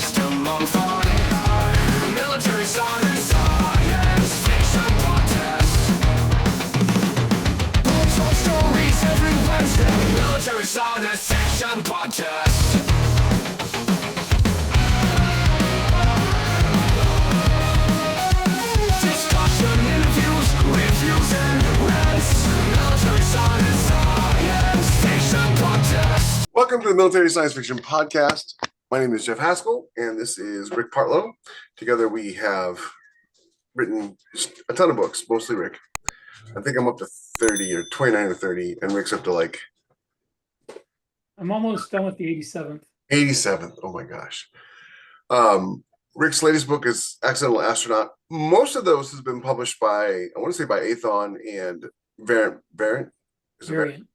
system unfolding. Military science fiction podcast. Untold stories every Wednesday. Military science fiction podcast. Discussion, interviews, reviews, and rants. Military science fiction podcast. Welcome to the Military Science Fiction Podcast. My name is Jeff Haskell, and this is Rick Partlow. Together we have written a ton of books, mostly Rick. I think I'm up to 30 or 29 or 30, and Rick's up to like... I'm almost done with the 87th. 87th, oh my gosh. Rick's latest book is Accidental Astronaut. Most of those has been published by, I want to say by Athon and Variant. Is it Variant.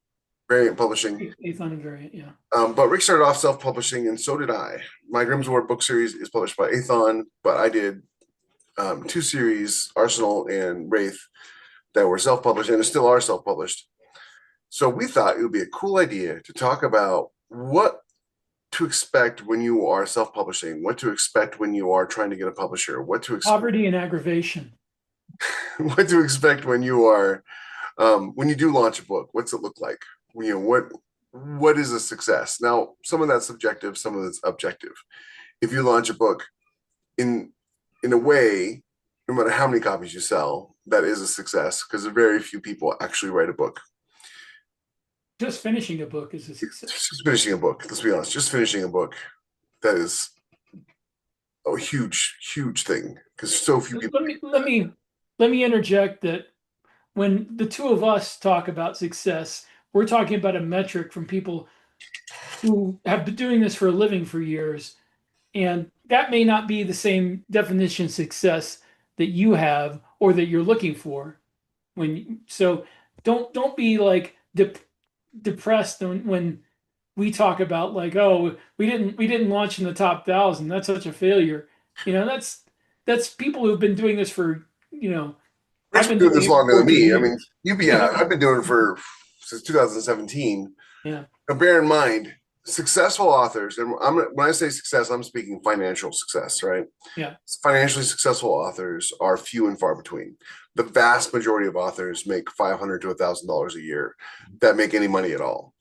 Variant Publishing. Athon and Variant, yeah. But Rick started off self-publishing, and so did I. My Grimm's War book series is published by Athon, but I did two series, Arsenal and Wraith, that were self-published and still are self-published. So we thought it would be a cool idea to talk about what to expect when you are self-publishing, what to expect when you are trying to get a publisher, what to expect, Poverty and aggravation. what to expect when you are when you do launch a book. What's it look like? You know, what is a success? Now, some of that's subjective, some of it's objective. If you launch a book in a way, no matter how many copies you sell, that is a success, because very few people actually write a book. Just finishing a book is a success. Just finishing a book, let's be honest, just finishing a book, that is a huge, huge thing, because so few people. Let me interject that when the two of us talk about success, we're talking about a metric from people who have been doing this for a living for years, and that may not be the same definition of success that you have or that you're looking for. So don't be like depressed when we talk about like, oh, we didn't launch in the top 1,000. That's such a failure. You know, that's people who've been doing this for, you know. I've been doing this longer than me. I mean, I've been doing it since 2017. Yeah. Now, bear in mind, successful authors, and when I say success, I'm speaking financial success, right? Yeah. Financially successful authors are few and far between. The vast majority of authors make $500 to $1,000 a year that make any money at all.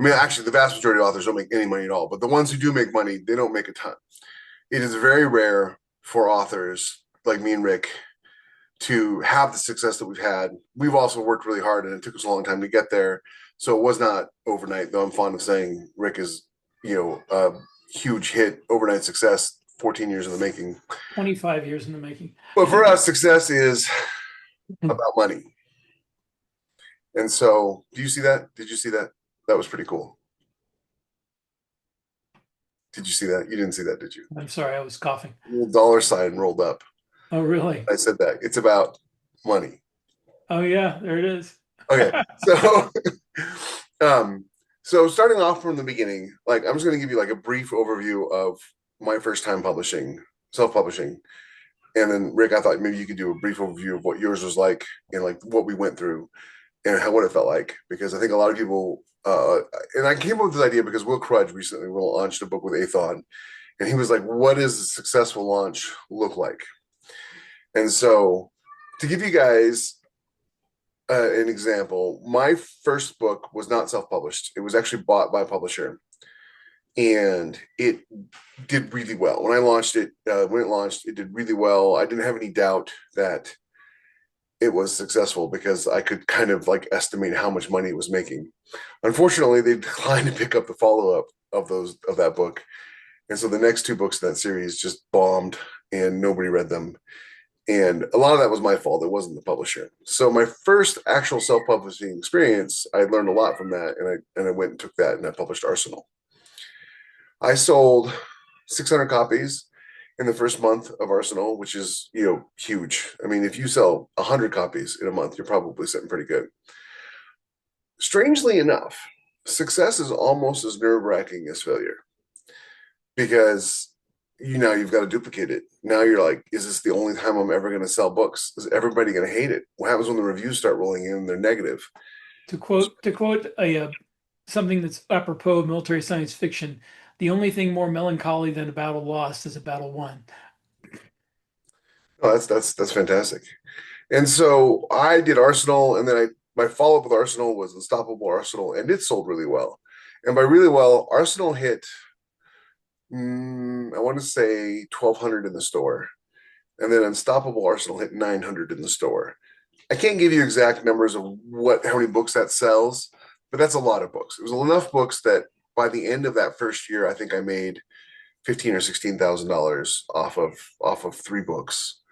I mean, actually, the vast majority of authors don't make any money at all, but the ones who do make money, they don't make a ton. It is very rare for authors like me and Rick to have the success that we've had. We've also worked really hard, and it took us a long time to get there. So it was not overnight, though I'm fond of saying Rick is, a huge hit, overnight success, 14 years in the making. 25 years in the making. But for us, success is about money. And so, do you see that? Did you see that? That was pretty cool. Did you see that? You didn't see that, did you? I'm sorry, I was coughing. A little dollar sign rolled up. Oh, really? I said that. It's about money. Oh, yeah, there it is. Okay, so starting off from the beginning, like I'm just going to give you like a brief overview of my first time self-publishing, and then Rick, I thought maybe you could do a brief overview of what yours was like and like what we went through and what it felt like, because I think a lot of people, and I came up with this idea because Will Crudge recently launched a book with Athon, and he was like, "What does a successful launch look like?" And so, to give you guys an example, my first book was not self-published. It was actually bought by a publisher, and it did really well. When it launched, it did really well. I didn't have any doubt that it was successful because I could kind of like estimate how much money it was making. Unfortunately, they declined to pick up the follow-up of that book, and so the next two books in that series just bombed, and nobody read them. And a lot of that was my fault. It wasn't the publisher. So my first actual self-publishing experience, I learned a lot from that, and I went and took that, and I published Arsenal. I sold 600 copies in the first month of Arsenal, which is, huge. I mean, if you sell 100 copies in a month, you're probably sitting pretty good. Strangely enough, success is almost as nerve-wracking as failure, because you've got to duplicate it. Now you're like, is this the only time I'm ever going to sell books? Is everybody going to hate it? What happens when the reviews start rolling in and they're negative? To quote something that's apropos of military science fiction, the only thing more melancholy than a battle lost is a battle won. Oh, that's fantastic. And so I did Arsenal, and then my follow up with Arsenal was Unstoppable Arsenal, and it sold really well. And by really well, Arsenal hit, I want to say 1,200 in the store, and then Unstoppable Arsenal hit 900 in the store. I can't give you exact numbers of how many books that sells, but that's a lot of books. It was enough books that by the end of that first year, I think I made $15,000 or $16,000 off of 3 books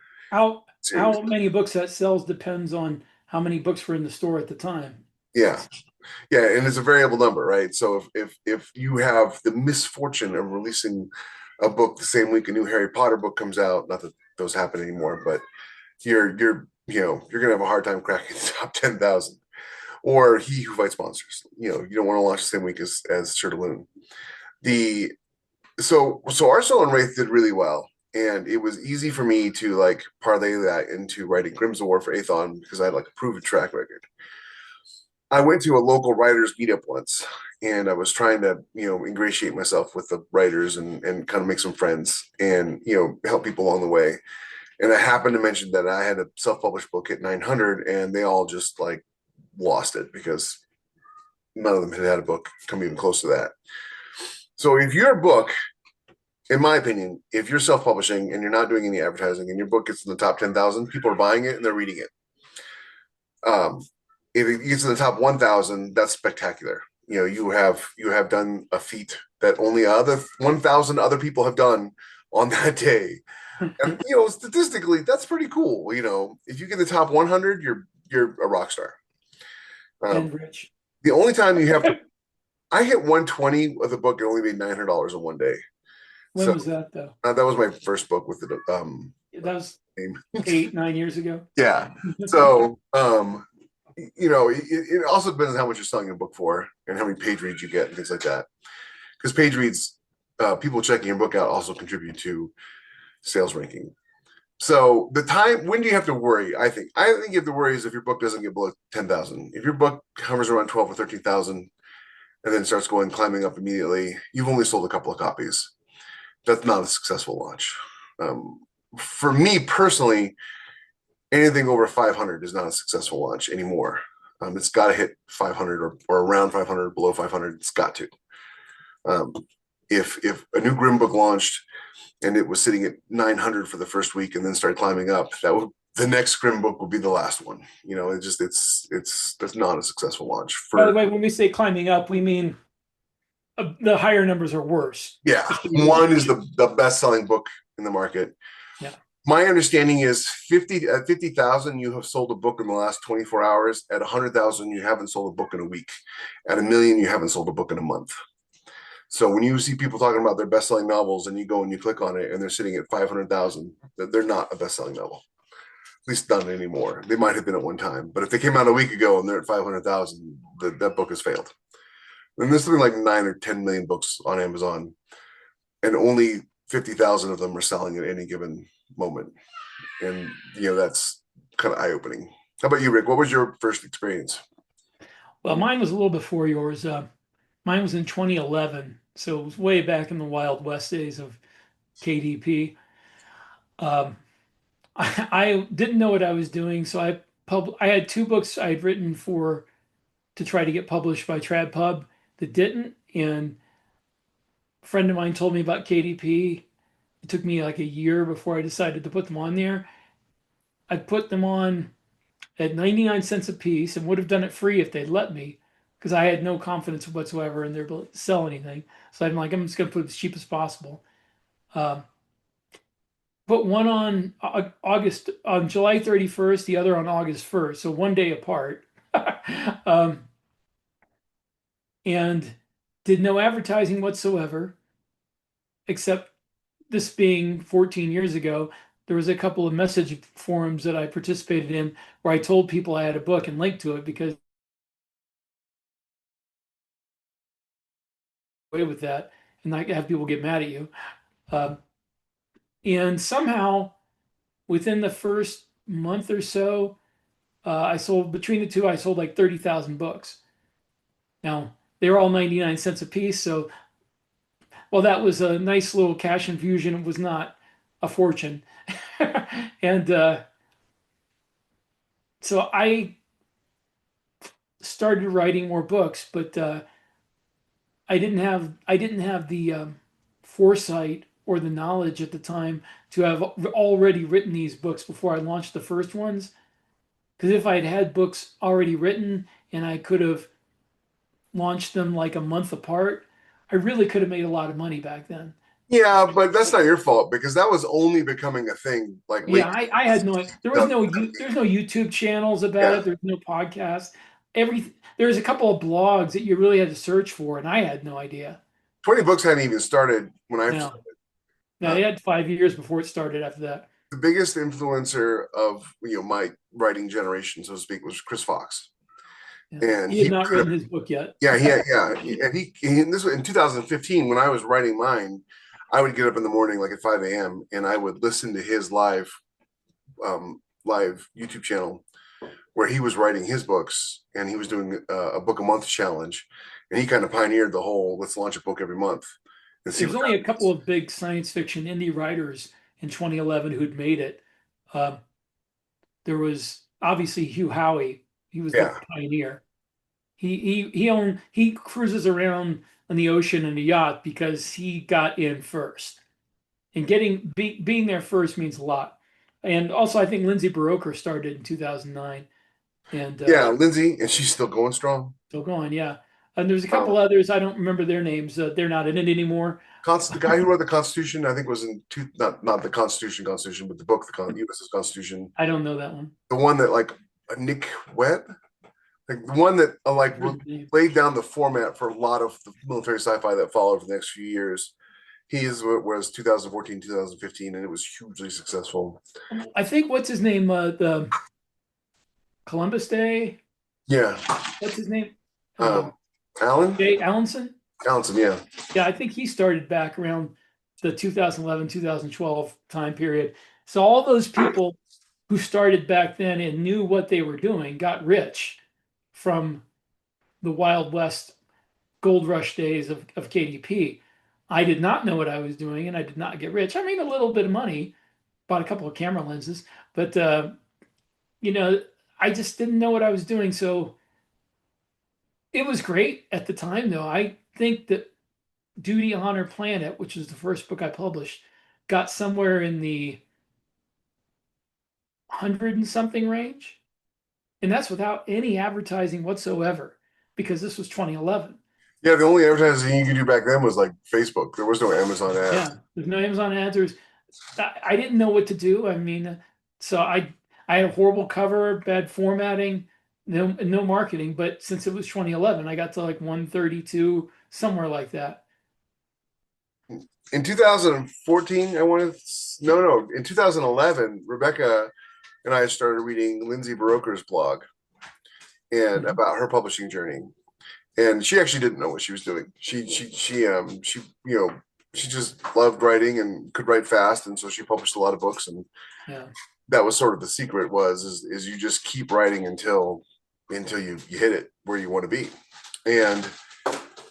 series. How many books that sells depends on how many books were in the store at the time. Yeah, yeah, and it's a variable number, right? So if you have the misfortune of releasing a book the same week a new Harry Potter book comes out, not that those happen anymore, but you're gonna have a hard time cracking the top 10,000. Or He Who Fights Monsters. You don't want to launch the same week as Shirtaloon. The so Arsenal and Wraith did really well, and it was easy for me to like parlay that into writing Grimm's War for Aethon because I had like a proven track record. I went to a local writers meetup once, and I was trying to ingratiate myself with the writers and kind of make some friends and help people along the way. And I happened to mention that I had a self-published book at 900, and they all just like lost it because none of them had a book come even close to that. So if your book, in my opinion, if you're self-publishing and you're not doing any advertising and your book gets in the top 10,000, people are buying it and they're reading it. If it gets in the top 1,000, that's spectacular. You have done a feat that only 1,000 other people have done on that day. And statistically, that's pretty cool. If you get the top 100, you're a rock star. And rich. The only time you have to, I hit 120 of the book and only made $900 in one day. When was that though? That was my first book with the That was 8-9 years ago. Yeah. So it also depends on how much you're selling a book for and how many page reads you get and things like that. Because page reads, people checking your book out also contribute to sales ranking. So when do you have to worry? I think you have to worry is if your book doesn't get below 10,000. If your book hovers around 12 or 13,000 and then starts climbing up immediately, you've only sold a couple of copies. That's not a successful launch. For me personally, anything over 500 is not a successful launch anymore. It's got to hit 500 or around 500, below 500. It's got to. If a new Grimm book launched and it was sitting at 900 for the first week and then started climbing up, the next Grimm book would be the last one. That's not a successful launch. By the way, when we say climbing up, we mean the higher numbers are worse. Yeah, one is the best-selling book in the market. Yeah. My understanding is at 50,000, you have sold a book in the last 24 hours. At 100,000, you haven't sold a book in a week. At 1 million, you haven't sold a book in a month. So when you see people talking about their best-selling novels and you go and you click on it and they're sitting at 500,000, they're not a best-selling novel. At least not anymore. They might have been at one time. But if they came out a week ago and they're at 500,000, that book has failed. And there's something like 9 or 10 million books on Amazon, and only 50,000 of them are selling at any given moment. And, that's kind of eye-opening. How about you, Rick? What was your first experience? Well, mine was a little before yours. Mine was in 2011, so it was way back in the Wild West days of KDP. I didn't know what I was doing, so I had 2 books I had written to try to get published by TradPub that didn't, and a friend of mine told me about KDP. It took me like a year before I decided to put them on there. I put them on at 99 cents a piece and would have done it free if they'd let me, because I had no confidence whatsoever in their ability to sell anything. So I'm just going to put it as cheap as possible. Put one on July 31st, the other on August 1st, so one day apart. And did no advertising whatsoever, except this being 14 years ago. There was a couple of message forums that I participated in where I told people I had a book and linked to it because away with that and not have people get mad at you. And somehow within the first month or so, between the two, I sold like 30,000 books. Now, they were all 99 cents a piece, so Well, that was a nice little cash infusion. It was not a fortune. And so I started writing more books, but I didn't have the foresight or the knowledge at the time to have already written these books before I launched the first ones. Because if I'd had books already written and I could have launched them like a month apart, I really could have made a lot of money back then. Yeah, but that's not your fault because that was only becoming a thing like Yeah, late. I had no, there's no YouTube channels about Yeah, it. There's no podcast. There's a couple of blogs that you really had to search for, and I had no idea. 20 books hadn't even started when I No, no, uh, they had 5 years before it started after that. the biggest influencer of my writing generation, so to speak, was Chris Fox, Yeah. and He had not written his book yet. and this was in 2015 when I was writing mine. I would get up in the morning like at 5 a.m. and I would listen to his live YouTube channel where he was writing his books and he was doing a book a month challenge, and he kind of pioneered the whole let's launch a book every month and see There's what only a couple happens. of big science fiction indie writers in 2011 who'd made it. Uh, there was obviously Hugh Howey. He was the Yeah, pioneer. He cruises around on the ocean in a yacht because he got in first. And being there first means a lot. And also, I think Lindsay Buroker started in 2009, and yeah, Lindsay, and she's still going strong. still going. Yeah, and there's a couple Um, others I don't remember their names. They're not in it anymore. the guy who wrote the Constitution, I think, was in not the Constitution, but the book, the U.S.'s Constitution. I don't know that one. The one that like Nick Webb, like the one that laid down the format for a lot of the military sci-fi that followed for the next few years. He is what was 2014, 2015, and it was hugely successful. I think what's his name? The Columbus Day. Yeah, What's his name? um, Alan Jay Allenson. Allenson, yeah, Yeah, I think he started back around the 2011, 2012 time period. So all those people who started back then and knew what they were doing got rich from the Wild West gold rush days of KDP. I did not know what I was doing and I did not get rich. I mean, a little bit of money, bought a couple of camera lenses, but you know, I just didn't know what I was doing. So it was great at the time, though. I think that Duty, Honor, Planet, which is the first book I published, got somewhere in the 100 and something range. And that's without any advertising whatsoever, because this was 2011. yeah. The only advertising you could do back then was like Facebook. There was no Amazon ads. Yeah, there's no Amazon ads. I didn't know what to do. I mean, so I had a horrible cover, bad formatting, no marketing. But since it was 2011, I got to like 132, somewhere like that. In 2014, I wanted no. In 2011, Rebecca and I started reading Lindsay Buroker's blog and Mhm. about her publishing journey. And she actually didn't know what she was doing. She she just loved writing and could write fast, and so she published a lot of books. And Yeah. that was sort of the secret is you just keep writing until you hit it where you want to be. And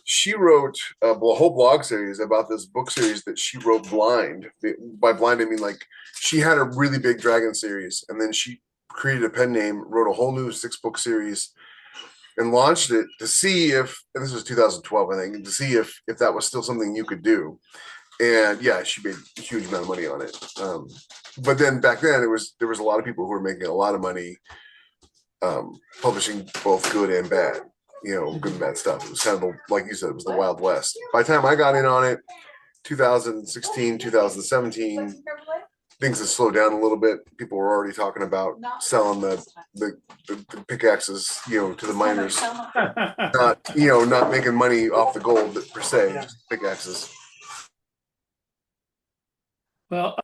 she wrote a whole blog series about this book series that she wrote blind. By blind, I mean like she had a really big dragon series, and then she created a pen name, wrote a whole new 6-book series, and launched it to see if, and this was 2012, I think, to see if that was still something you could do. And yeah, she made a huge amount of money on it. But then back then, there was a lot of people who were making a lot of money publishing both good and bad, good and bad stuff. It was kind of like you said, it was the Wild West. By the time I got in on it, 2016, 2017, things had slowed down a little bit. People were already talking about selling the pickaxes, to the miners, not making money off the gold per se, Yeah. just pickaxes. Well,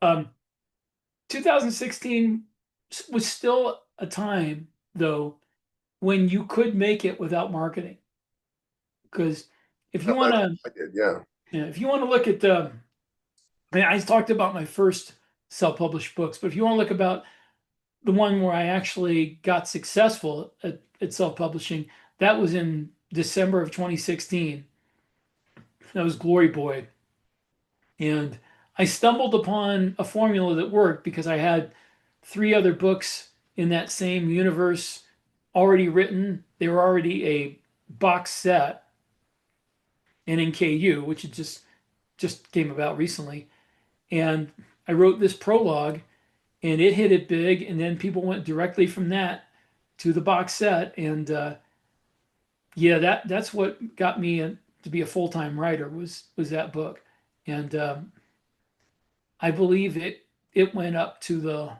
2016 was still a time, though, when you could make it without marketing. Because if you want to, I did, yeah. if you want to look at I mean, I talked about my first self-published books, but if you want to look about the one where I actually got successful at self-publishing, that was in December of 2016. That was Glory Boy. And I stumbled upon a formula that worked because I had three other books in that same universe already written. They were already a box set and in KU, which had just came about recently. And I wrote this prologue and it hit it big. And then people went directly from that to the box set. And yeah, that's what got me to be a full-time writer was that book. And I believe it went up to the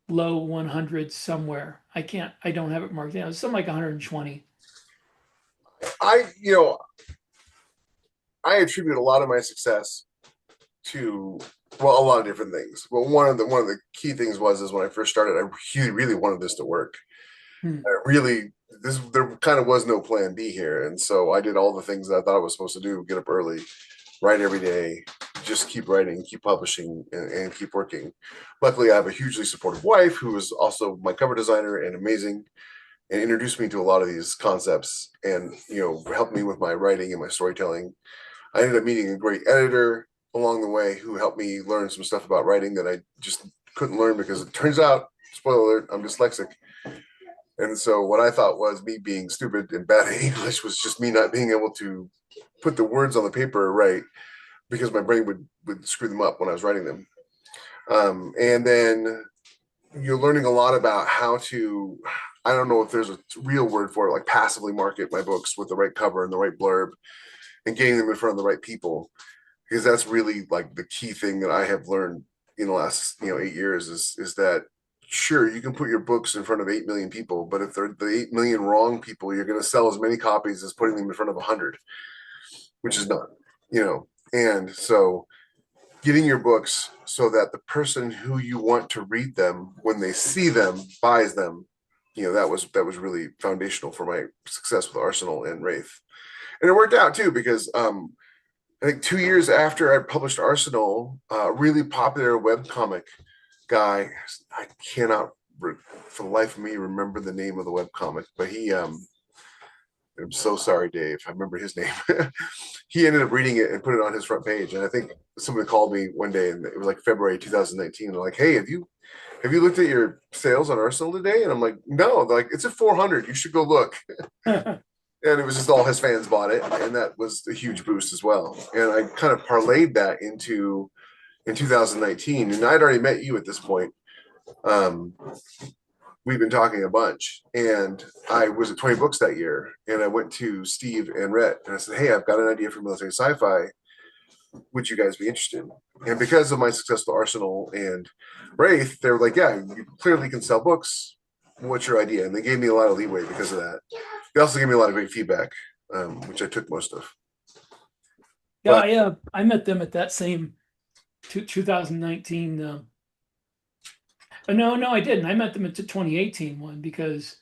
low 100s somewhere. I don't have it marked down. It's something like 120. You know, I attribute a lot of my success to, well, a lot of different things. But one of the key things is when I first started, I really wanted this to work. Hmm. There kind of was no plan B here, and so I did all the things that I thought I was supposed to do: get up early, write every day, just keep writing, keep publishing, and keep working. Luckily, I have a hugely supportive wife who is also my cover designer and amazing, and introduced me to a lot of these concepts, and helped me with my writing and my storytelling. I ended up meeting a great editor along the way who helped me learn some stuff about writing that I just couldn't learn because it turns out, spoiler alert, I'm dyslexic. And so what I thought was me being stupid and bad at English was just me not being able to put the words on the paper right, because my brain would screw them up when I was writing them. And then you're learning a lot about how to, I don't know if there's a real word for it, like passively market my books with the right cover and the right blurb and getting them in front of the right people. Because that's really like the key thing that I have learned in the last 8 years is that, sure, you can put your books in front of 8 million people, but if they're the 8 million wrong people, you're going to sell as many copies as putting them in front of 100, which is not, and so getting your books so that the person who you want to read them, when they see them, buys them, that was really foundational for my success with Arsenal and Wraith. And it worked out too, because I think 2 years after I published Arsenal, a really popular webcomic guy, I cannot for the life of me remember the name of the webcomic, but he I'm so sorry, Dave, I remember his name. He ended up reading it and put it on his front page. And I think somebody called me one day, and it was like February 2019. They're like, "Hey, have you looked at your sales on Arsenal today?" And I'm like, "No." They're like, "It's at 400. You should go look." And it was just all his fans bought it, and that was a huge boost as well. And I kind of parlayed that in 2019, and I'd already met you at this point. We've been talking a bunch, and I was at 20 books that year, and I went to Steve and Rhett, and I said, "Hey, I've got an idea for military sci-fi. Would you guys be interested?" And because of my successful Arsenal and Wraith, they were like, "Yeah, you clearly can sell books. What's your idea?" And they gave me a lot of leeway because of that. They also gave me a lot of great feedback, which I took most of. Yeah, I met them at that same 2019. No, I didn't. I met them at the 2018 one because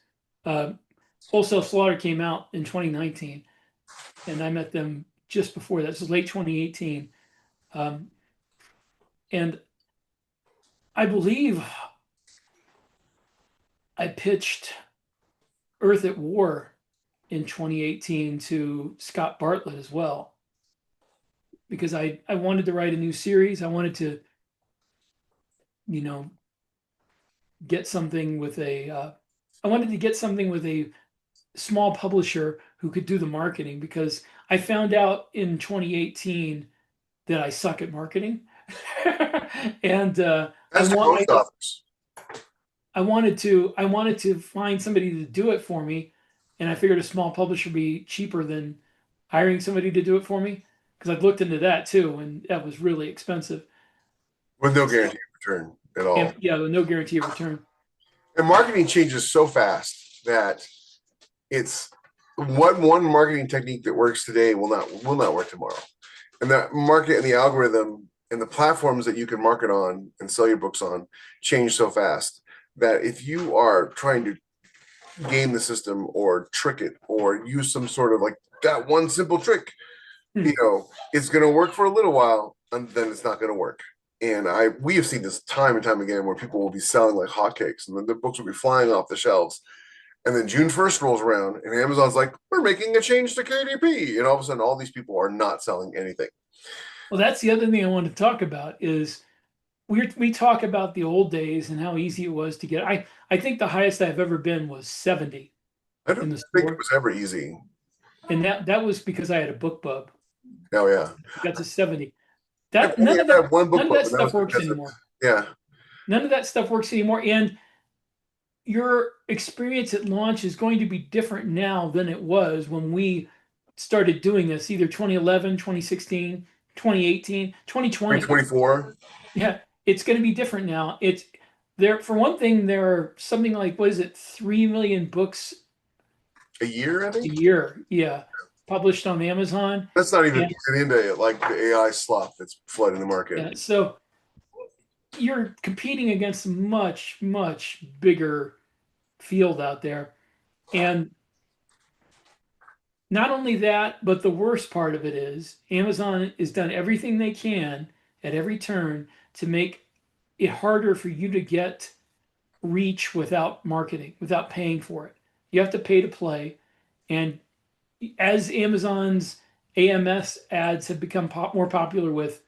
Wholesale Slaughter came out in 2019, and I met them just before that. This was late 2018, and I believe I pitched Earth at War in 2018 to Scott Bartlett as well, because I wanted to write a new series. I wanted to, get something with a small publisher who could do the marketing, because I found out in 2018 that I suck at marketing. And As do most authors. I wanted to find somebody to do it for me, and I figured a small publisher would be cheaper than hiring somebody to do it for me, because I've looked into that too, and that was really expensive. With no guarantee of return at all. And, yeah, with no guarantee of return. And marketing changes so fast that it's one marketing technique that works today will not work tomorrow. And that market and the algorithm and the platforms that you can market on and sell your books on change so fast that if you are trying to game the system or trick it or use some sort of like that one simple trick, it's going to work for a little while and then it's not going to work. And we have seen this time and time again where people will be selling like hotcakes, and then their books will be flying off the shelves. And then June 1st rolls around, and Amazon's like, "We're making a change to KDP," and all of a sudden, all these people are not selling anything. Well, that's the other thing I wanted to talk about is we talk about the old days and how easy it was to get. I think the highest I've ever been was 70 I in don't the think it store, was ever easy. and that was because I had a book bub. Oh yeah, I got to 70. I've That only none ever of that had one book none of club, that and that was stuff works because of anymore. yeah. None of that stuff works anymore. And your experience at launch is going to be different now than it was when we started doing this, either 2011, 2016, 2018, 2020. 2024 Yeah, it's going to be different now. It's there for one thing, there are something like what is it, 3 million books a year, I a think. year, yeah, published on Amazon. That's not even And getting into it, like the AI slop that's flooding the market. yeah, so you're competing against a much, much bigger field out there. And not only that, but the worst part of it is Amazon has done everything they can at every turn to make it harder for you to get reach without marketing, without paying for it. You have to pay to play. And as Amazon's AMS ads have become more popular with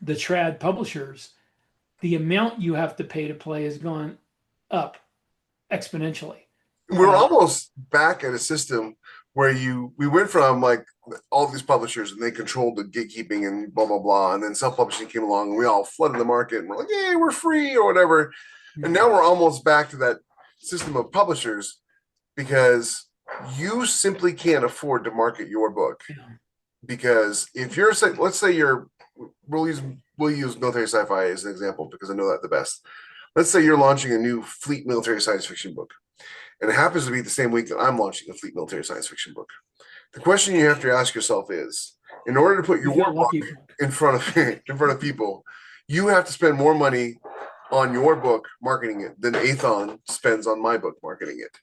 the trad publishers, the amount you have to pay to play has gone up exponentially. We're almost back at a system where we went from like all these publishers and they controlled the gatekeeping and blah blah blah, and then self-publishing came along and we all flooded the market and we're like, yeah, we're free or whatever. And now we're almost back to that system of publishers because you simply can't afford to market your book. Yeah. Because if you're, let's say we'll use military sci-fi as an example because I know that the best. Let's say you're launching a new fleet military science fiction book, and it happens to be the same week that I'm launching a fleet military science fiction book. The question you have to ask yourself is, in order to put your book in front of people, you have to spend more money on your book marketing it than Athon spends on my book marketing it.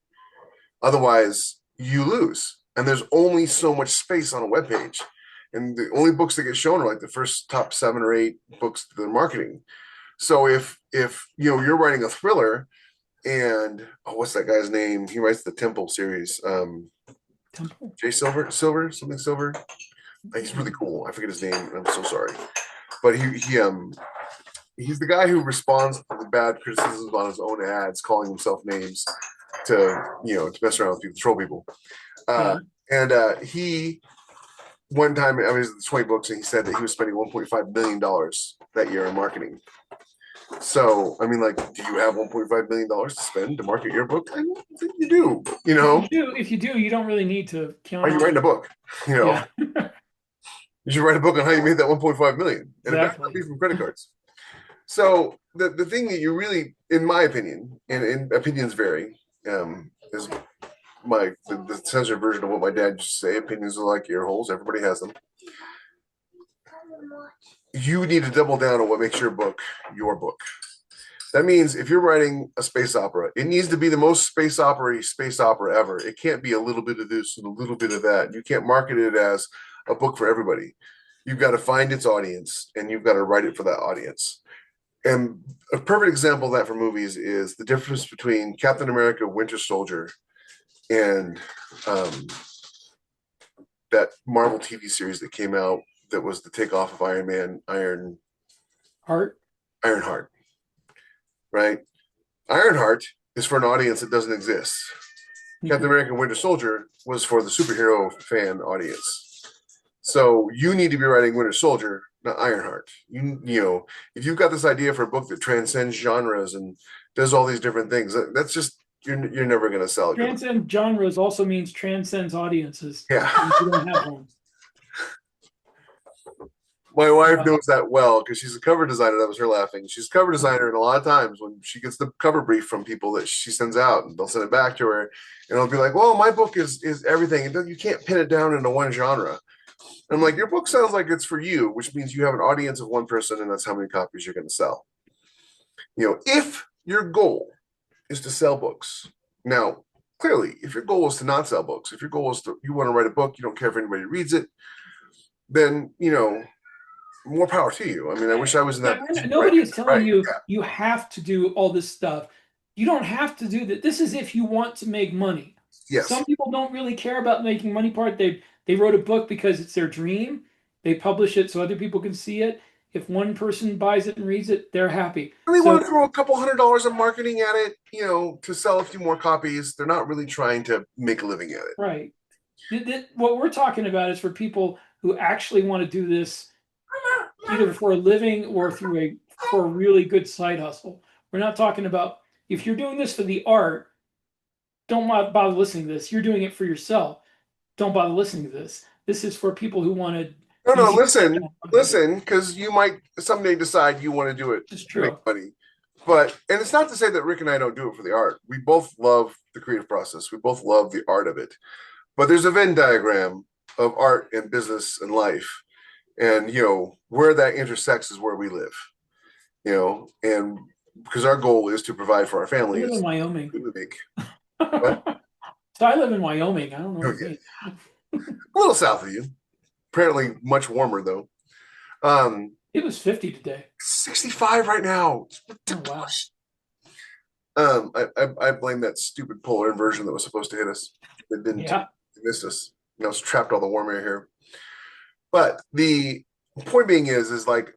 Otherwise, you lose. And there's only so much space on a web page. And the only books that get shown are like the first top 7 or 8 books that they're marketing. So if you're writing a thriller and what's that guy's name? He writes the Temple series. Temple? Jay Silver, something Silver. He's really cool. I forget his name. I'm so sorry. But he's the guy who responds to the bad criticisms on his own ads, calling himself names to mess around with people, troll people. And he one time, I mean, it was 20 books, and he said that he was spending $1.5 million that year in marketing. So, I mean, like, do you have $1.5 million to spend to market your book? I don't think you do. If you do, you don't really need to count. Are you writing a book? Yeah. You should write a book on how you made that 1.5 million, and Exactly. it be from credit cards. So the thing that you really, in my opinion, and opinions vary, is the censored version of what my dad used to say: opinions are like ear holes. Everybody has them. You need to double down on what makes your book your book. That means if you're writing a space opera, it needs to be the most space opera ever. It can't be a little bit of this and a little bit of that. You can't market it as a book for everybody. You've got to find its audience and you've got to write it for that audience. And a perfect example of that for movies is the difference between Captain America, Winter Soldier, and that Marvel TV series that came out that was the takeoff of Iron Man, Ironheart. Right? Ironheart is for an audience that doesn't exist. Captain America Winter Soldier was for the superhero fan audience. So you need to be writing Winter Soldier, not Ironheart. If you've got this idea for a book that transcends genres and does all these different things, that's just you're never going to sell it. Transcend genres also means transcends audiences. Yeah. You don't have one. My wife knows that well because she's a cover designer. That was her laughing. She's a cover designer, and a lot of times when she gets the cover brief from people that she sends out, and they'll send it back to her, and it'll be like, "Well, my book is everything. You can't pin it down into one genre." And I'm like, "Your book sounds like it's for you, which means you have an audience of one person, and that's how many copies you're going to sell." If your goal is to sell books, now clearly, if your goal is to not sell books, if your goal is you want to write a book, you don't care if anybody reads it, then more power to you. I mean, I wish I was in that. Nobody is telling you you have to do all this stuff. You don't have to do that. This is if you want to make money. Yes. Some people don't really care about making money part. They wrote a book because it's their dream, They publish it so other people can see it. If one person buys it and reads it, they're happy. And they So want to throw a couple $100 of marketing at it, to sell a few more copies. They're not really trying to make a living at it. right. What we're talking about is for people who actually want to do this either for a living or for a really good side hustle. We're not talking about if you're doing this for the art, don't bother listening to this. You're doing it for yourself. Don't bother listening to this. This is for people who want to. No, listen, because you might someday decide you want to do it It's to make true. money. And it's not to say that Rick and I don't do it for the art. We both love the creative process. We both love the art of it. But there's a Venn diagram of art and business and life. And, where that intersects is where we live, and because our goal is to provide for our I live families. in Wyoming. What? So I live in Wyoming. I don't know. Okay. A little south of you. Apparently much warmer, though. It was 50 today. 65 right now. It's ridiculous. Oh, wow. I blame that stupid polar inversion that was supposed to hit us. It didn't. Yeah. It missed us. It's trapped all the warm air here. But the point being is like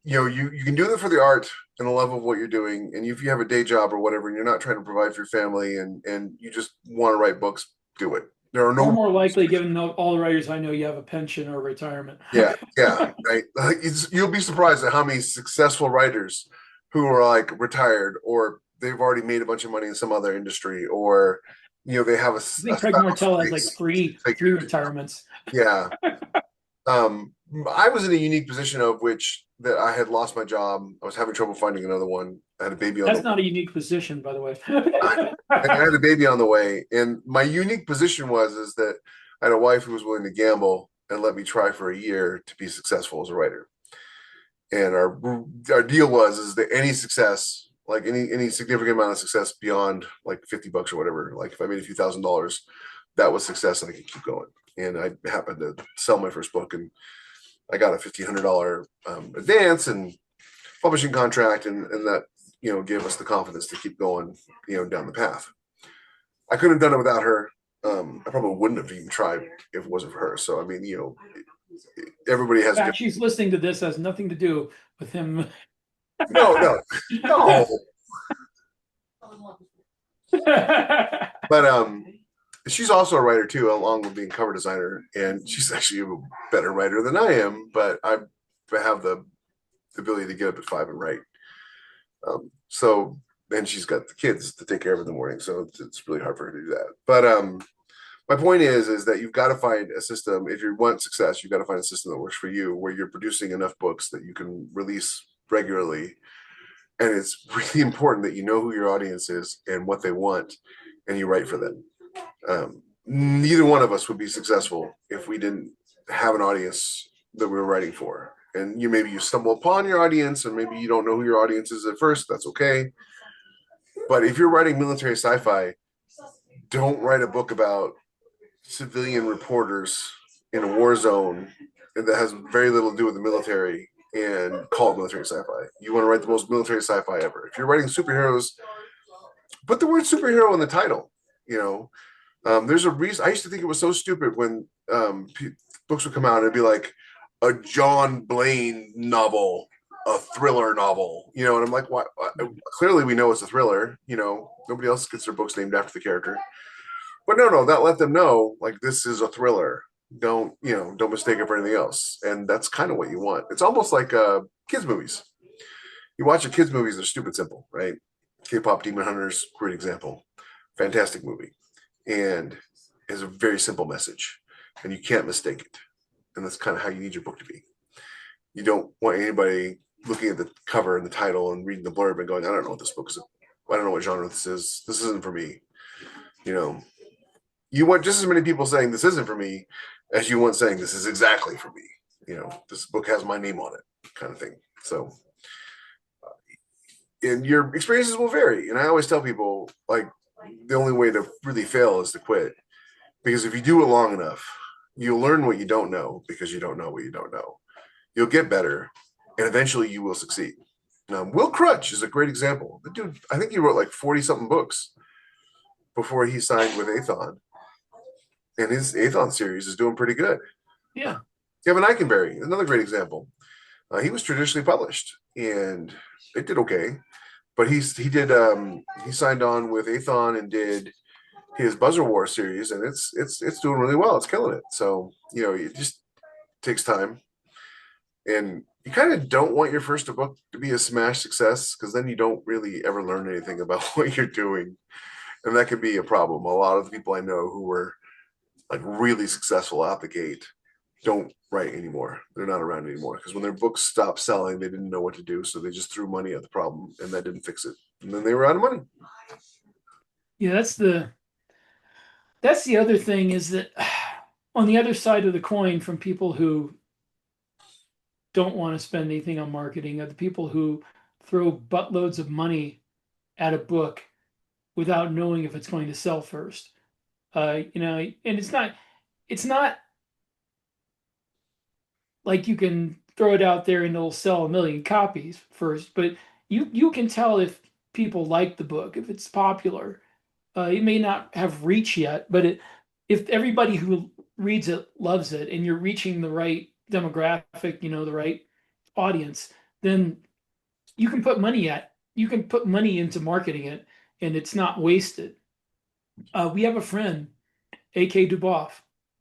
you can do it for the art and the love of what you're doing, and if you have a day job or whatever, and you're not trying to provide for your family, and you just want to write books, do it. There are no more likely, given all the writers I know, you have a pension or retirement. Yeah, right. You'll be surprised at how many successful writers who are like retired, or they've already made a bunch of money in some other industry, or they have a. I think Craig Mortel has like three retirements. Yeah. I was in a unique position of which that I had lost my job. I was having trouble finding another one. I had a baby on That's not a unique position, by the way. I had a baby on the way. And my unique position is that I had a wife who was willing to gamble and let me try for a year to be successful as a writer. And our deal is that any success, like any significant amount of success beyond like $50 or whatever, like if I made a few $1,000s, that was success and I could keep going. And I happened to sell my first book, and I got a $1,500 advance and publishing contract, and that gave us the confidence to keep going down the path. I couldn't have done it without her. I probably wouldn't have even tried if it wasn't for her. So I mean, everybody has. In fact, she's listening to this, has nothing to do with him. No. But she's also a writer too, along with being cover designer, and she's actually a better writer than I am. But I have the ability to get up at 5 and write. And she's got the kids to take care of in the morning, so it's really hard for her to do that. But my point is that you've got to find a system. If you want success, you've got to find a system that works for you, where you're producing enough books that you can release regularly. And it's really important that you know who your audience is and what they want, and you write for them. Neither one of us would be successful if we didn't have an audience that we were writing for. And maybe you stumble upon your audience, and maybe you don't know who your audience is at first. That's okay. But if you're writing military sci-fi, don't write a book about civilian reporters in a war zone that has very little to do with the military and call it military sci-fi. You want to write the most military sci-fi ever. If you're writing superheroes, put the word superhero in the title. There's a reason. I used to think it was so stupid when books would come out and it'd be like a John Blaine novel, a thriller novel, and I'm like, what? Clearly we know it's a thriller. Nobody else gets their books named after the character. But no, that let them know, like, this is a thriller. Don't mistake it for anything else. And that's kind of what you want. It's almost like kids movies. You watch a kids movies, they're stupid simple, right? K-pop Demon Hunters, great example. Fantastic movie. And has a very simple message, and you can't mistake it. And that's kind of how you need your book to be. You don't want anybody looking at the cover and the title and reading the blurb and going, I don't know what this book is. I don't know what genre this is. This isn't for me. You want just as many people saying this isn't for me as you want saying this is exactly for me. This book has my name on it, kind of thing. So, and your experiences will vary. And I always tell people, like, the only way to really fail is to quit. Because if you do it long enough, you'll learn what you don't know, because you don't know what you don't know. You'll get better, and eventually you will succeed. Will Crutch is a great example. The dude, I think he wrote like 40-something books before he signed with Aethon. And his Aethon series is doing pretty good. Yeah. Kevin Eikenberry, another great example. He was traditionally published, and it did okay. But he signed on with Athon and did his Buzzer War series, and it's doing really well. It's killing it. So it just takes time, and you kind of don't want your first book to be a smash success because then you don't really ever learn anything about what you're doing, and that can be a problem. A lot of the people I know who were like really successful out the gate don't write anymore. They're not around anymore because when their books stopped selling, they didn't know what to do, so they just threw money at the problem, and that didn't fix it. And then they were out of money. Yeah, that's the other thing is that on the other side of the coin from people who don't want to spend anything on marketing are the people who throw buttloads of money at a book without knowing if it's going to sell first. And it's not like you can throw it out there and it'll sell 1 million copies first, but you can tell if people like the book, if it's popular. It may not have reach yet, but if everybody who reads it loves it and you're reaching the right demographic, the right audience, then you can put money into marketing it and it's not wasted. We have a friend, AK Duboff,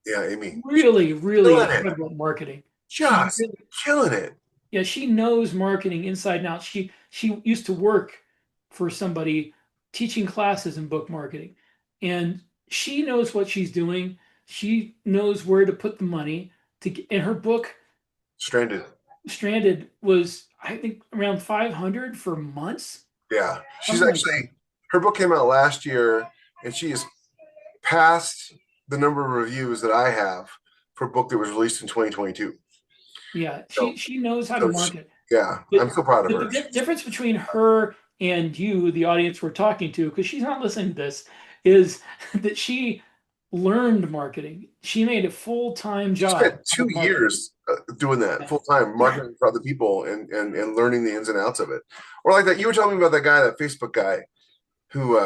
Yeah, Amy, really, really killing it, incredible at marketing. She just really, killing it. yeah, she knows marketing inside and out. She used to work for somebody teaching classes in book marketing, and she knows what she's doing. She knows where to put the money to get, and her book Stranded. Stranded was I think around 500 for months, Yeah, she's something like that. actually her book came out last year, and she is past the number of reviews that I have for a book that was released in 2022. Yeah, So, she knows how to so she, market. yeah, But I'm so proud of the her. difference between her and you, the audience we're talking to, because she's not listening to this, is that she learned marketing. She made a full-time She job spent out two of marketing. years doing that Yeah. full time, marketing for other people and learning the ins and outs of it. Or like that, you were telling me about that guy, that Facebook guy who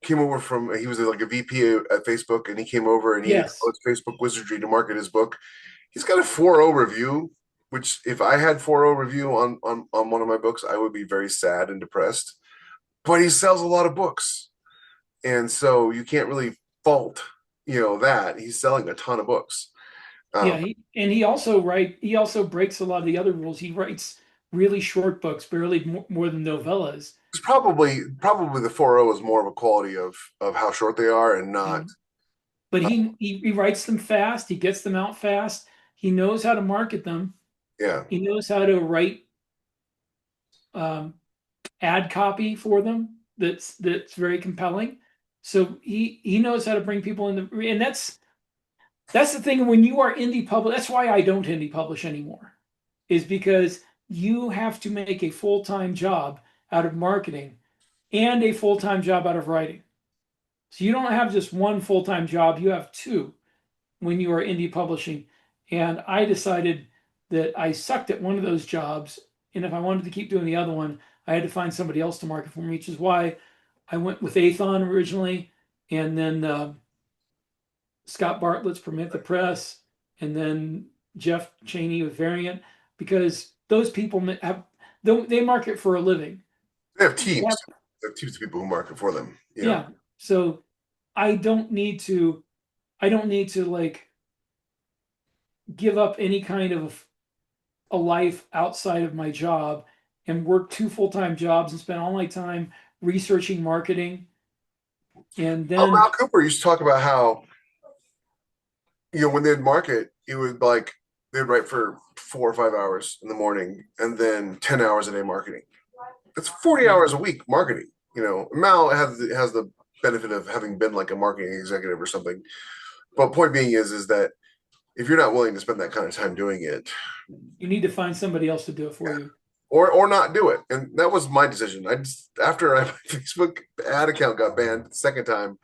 came over from he was like a VP at Facebook, and he came over and he Yes. followed Facebook wizardry to market his book. He's got a 4.0 review, which if I had 4.0 review on one of my books, I would be very sad and depressed. But he sells a lot of books, and so you can't really fault that he's selling a ton of books. Yeah, Um, he also breaks a lot of the other rules. He writes really short books, barely more than novellas. it's probably the 4.0 is more of a quality of how short they are and not. Um, but he writes them fast, he gets them out fast, he knows how to market them, Yeah. he knows how to write um, ad copy for them that's very compelling. So he knows how to bring people in and that's the thing when you are indie publish. That's why I don't indie publish anymore, is because you have to make a full-time job out of marketing and a full-time job out of writing. So you don't have just one full-time job, you have two when you are indie publishing. And I decided that I sucked at one of those jobs. And if I wanted to keep doing the other one, I had to find somebody else to market for me, which is why I went with Athon originally. And then Scott Bartlett's Permit the Press. And then Jeff Cheney with Variant, because those people they market for a living. They have They teams. have, They have teams of people who market for them. yeah. So I don't need to, like give up any kind of a life outside of my job and work two full-time jobs and spend all my time researching marketing. And then Mal Cooper used to talk about how when they'd market, it would like they'd write for 4 or 5 hours in the morning and then 10 hours a day marketing. That's 40 yeah, hours a week marketing. Mal has the benefit of having been like a marketing executive or something. But point being is that if you're not willing to spend that kind of time doing it, you need to find somebody else to do it for you. or not do it. And that was my decision. I just after my Facebook ad account got banned the second time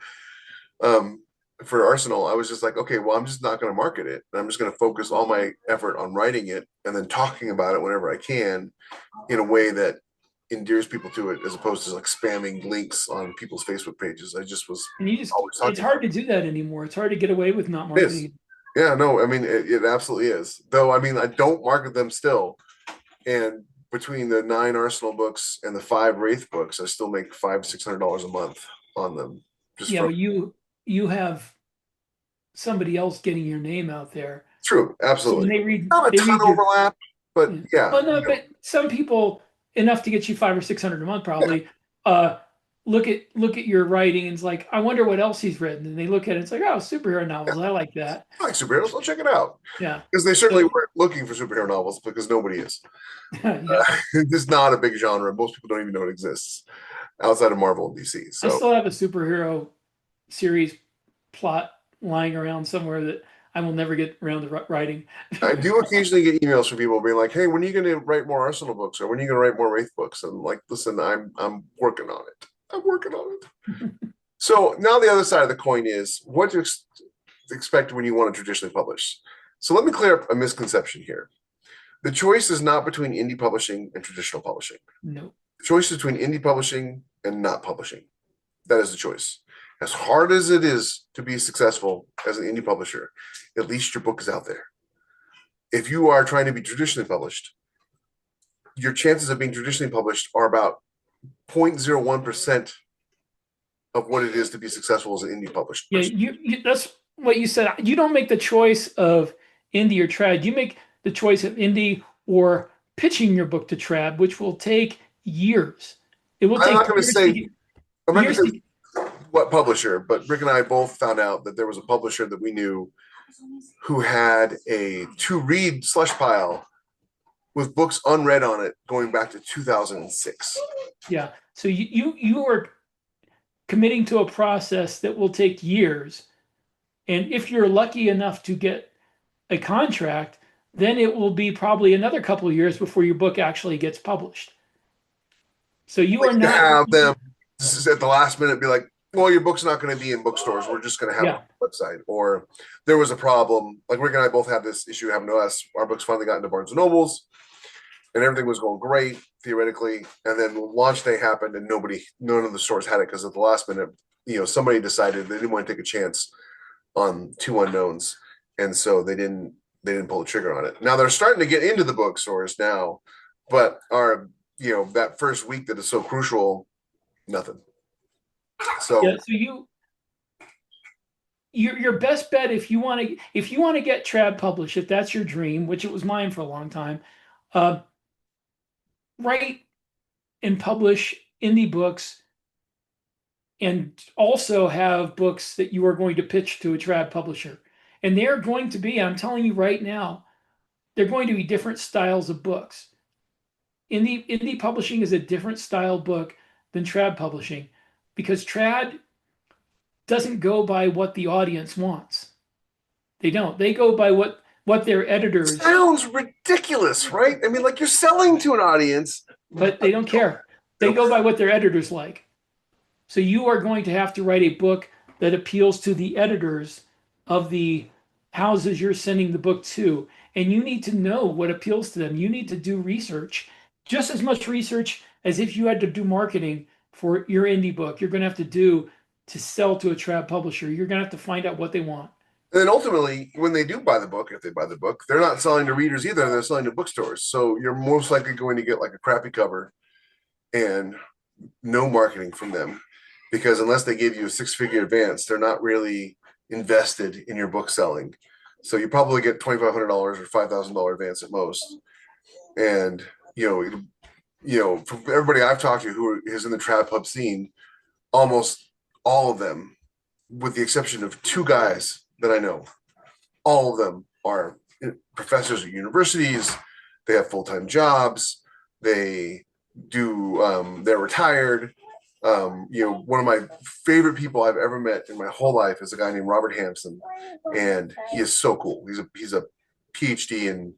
for Arsenal, I was just like, okay, well, I'm just not going to market it. I'm just going to focus all my effort on writing it and then talking about it whenever I can in a way that endears people to it, as opposed to like spamming links on people's Facebook pages. I just was And always it's talking about hard to do that anymore. It's hard to get away with not it. It is. marketing. Yeah, no, I mean it absolutely is. Though I mean I don't market them still, and between the 9 Arsenal books and the 5 Wraith books, I still make $500-600 a month on them. Just Yeah, from but you have somebody else getting your name out there. true, So when absolutely. Not a they ton read of your, overlap, but yeah. yeah, Well, no, but some people enough to get you 500 or 600 a month probably. Uh, look at your writing and it's like, I wonder what else he's written. And they look at it, it's like, oh, superhero novels. I like that. I like superheroes. I'll check it out Yeah. because they certainly So weren't looking for superhero novels because nobody is. yeah. It's not a big genre. Most people don't even know it exists outside of Marvel and DC. I So still have a superhero series plot lying around somewhere that I will never get around to writing. I do occasionally get emails from people being like, "Hey, when are you going to write more Arsenal books, or when are you going to write more Wraith books?" And like, listen, I'm working on it. I'm working on it. So now the other side of the coin is what to expect when you want to traditionally publish. So let me clear up a misconception here. The choice is not between indie publishing and traditional publishing. No. The choice is between indie publishing and not publishing. That is the choice. As hard as it is to be successful as an indie publisher, at least your book is out there. If you are trying to be traditionally published, your chances of being traditionally published are about 0.01% of what it is to be successful as an indie published Yeah, person. you that's what you said. You don't make the choice of indie or trad. You make the choice of indie or pitching your book to trad, which will take years. It will I'm take not going to years to say get I'm not going years to to say what publisher, but Rick and I both found out that there was a publisher that we knew who had a to read slush pile with books unread on it going back to 2006. yeah. So you are committing to a process that will take years. And if you're lucky enough to get a contract, then it will be probably another couple of years before your book actually gets published. So you Like are to not, have them this is at the last minute be like, well, your book's not going to be in bookstores. We're just going to have it yeah, on the website. Or there was a problem. Like Rick and I both had this issue happening to us. Our books finally got into Barnes and Nobles, and everything was going great theoretically. And then launch day happened, and none of the stores had it because at the last minute, somebody decided they didn't want to take a chance on 2 unknowns, and so they didn't pull the trigger on it. Now they're starting to get into the bookstores now, but that first week that is so crucial, nothing. yeah. So So your best bet if you want to get trad published, if that's your dream, which it was mine for a long time, uh, write and publish indie books and also have books that you are going to pitch to a trad publisher. And they're going to be, I'm telling you right now, they're going to be different styles of books. Indie publishing is a different style book than trad publishing because trad doesn't go by what the audience wants. They don't. They go by what their editors, sounds ridiculous, right? I mean, like you're selling to an audience. but they don't care. They go by what their editors like. So you are going to have to write a book that appeals to the editors of the houses you're sending the book to. And you need to know what appeals to them. You need to do research, just as much research as if you had to do marketing for your indie book. You're going to have to do to sell to a trad publisher. You're going to have to find out what they want. And then ultimately, when they do buy the book, if they buy the book, they're not selling to readers either. They're selling to bookstores. So you're most likely going to get like a crappy cover and no marketing from them because unless they give you a 6-figure advance, they're not really invested in your book selling. So you probably get $2,500 or $5,000 advance at most. And, from everybody I've talked to who is in the trad pub scene, almost all of them, with the exception of 2 guys that I know, all of them are professors at universities. They have full-time jobs. They do, they're retired. One of my favorite people I've ever met in my whole life is a guy named Robert Hampson, and he is so cool. He's a PhD in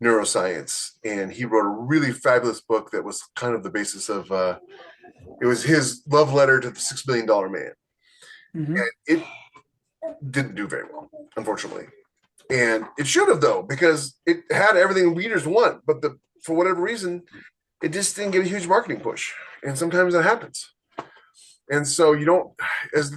neuroscience, and he wrote a really fabulous book that was kind of the basis of it was his love letter to the $6 billion man. Mm-hmm. And it didn't do very well, unfortunately. And it should have, though, because it had everything readers want, but for whatever reason, it just didn't get a huge marketing push. And sometimes that happens. And so you don't, as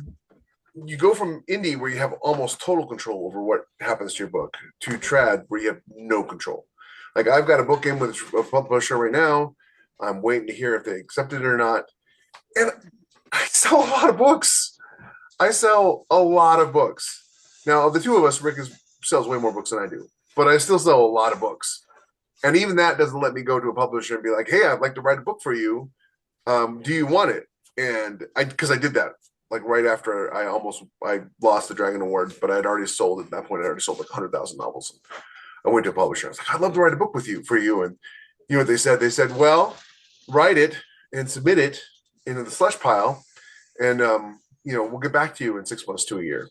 you go from indie where you have almost total control over what happens to your book to trad where you have no control. Like I've got a book in with a publisher right now. I'm waiting to hear if they accept it or not. And I sell a lot of books. I sell a lot of books. Now, of the two of us, Rick sells way more books than I do, but I still sell a lot of books. And even that doesn't let me go to a publisher and be like, hey, I'd like to write a book for you. Do you want it? And because I did that like right after I lost the Dragon Award, but I had already sold at that point. I already sold like 100,000 novels. I went to a publisher. I was like, I'd love to write a book with you for you. And you know what they said? They said, well, write it and submit it into the slush pile, and we'll get back to you in 6 months to a year.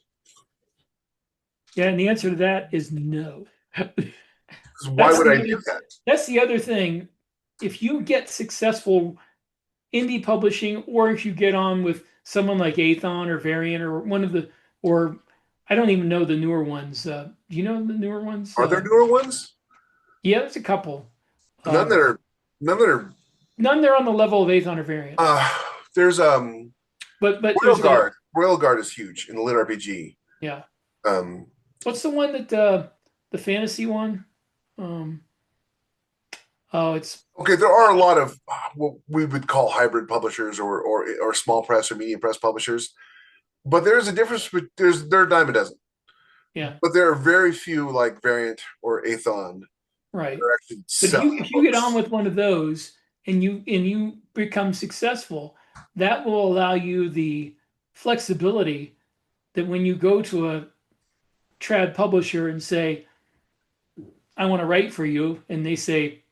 Yeah, and the answer to that is no. Why would I do that? That's the other thing. If you get successful indie publishing, or if you get on with someone like Athon or Variant or or I don't even know the newer ones. Do you know the newer ones? Are there newer ones? Yeah, there's a couple. None that are none that are on the level of Athon or Variant. There's but Royal Guard. Royal Guard is huge in the lit RPG. Yeah. Um, What's the one that the fantasy one? It's okay. There are a lot of what we would call hybrid publishers or small press or medium press publishers, but there's a difference. There are a dime a dozen. Yeah. But there are very few like Variant or Athon. Right. But if you get on with one of those and you become successful, that will allow you the flexibility that when you go to a trad publisher and say, I want to write for you, and they say,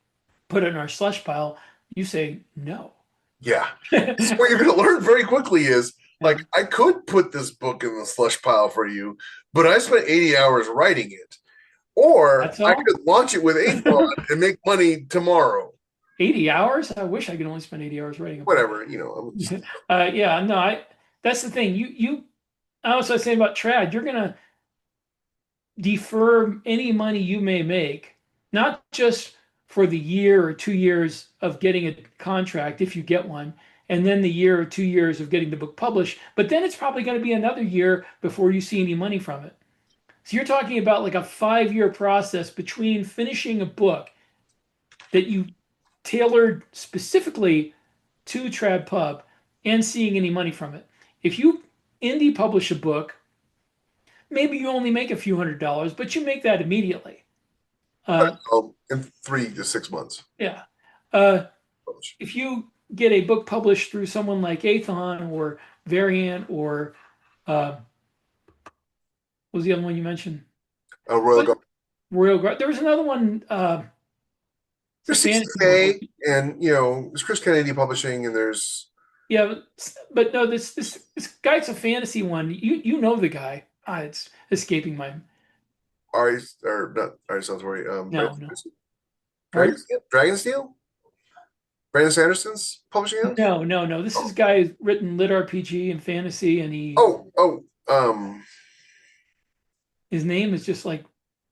put it in our slush pile, you say no. Yeah. So what you're going to learn very quickly is, like, I could put this book in the slush pile for you, but I spent 80 hours writing it. Or I could launch it with Athon and make money tomorrow. 80 hours? I wish I could only spend 80 hours writing. Whatever, that's the thing. I was saying about trad, you're going to defer any money you may make, not just for the year or 2 years of getting a contract, if you get one, and then the year or 2 years of getting the book published, but then it's probably going to be another year before you see any money from it. So you're talking about like a 5-year process between finishing a book that you tailored specifically to trad pub and seeing any money from it. If you indie publish a book, maybe you only make a few $100s, but you make that immediately. In 3 to 6 months. Yeah. If you get a book published through someone like Athon or Variant or what was the other one you mentioned? Royal Guard. Royal Guard. There was another one. There's 60K, and there's Chris Kennedy Publishing, and there's but no, this guy's a fantasy one. You know the guy. It's escaping my. Ari or not Ari Salisbury. No. Dragonsteel? Brandon Sanderson's publishing house? No. This is guy who's written lit RPG and fantasy, and he. His name is just like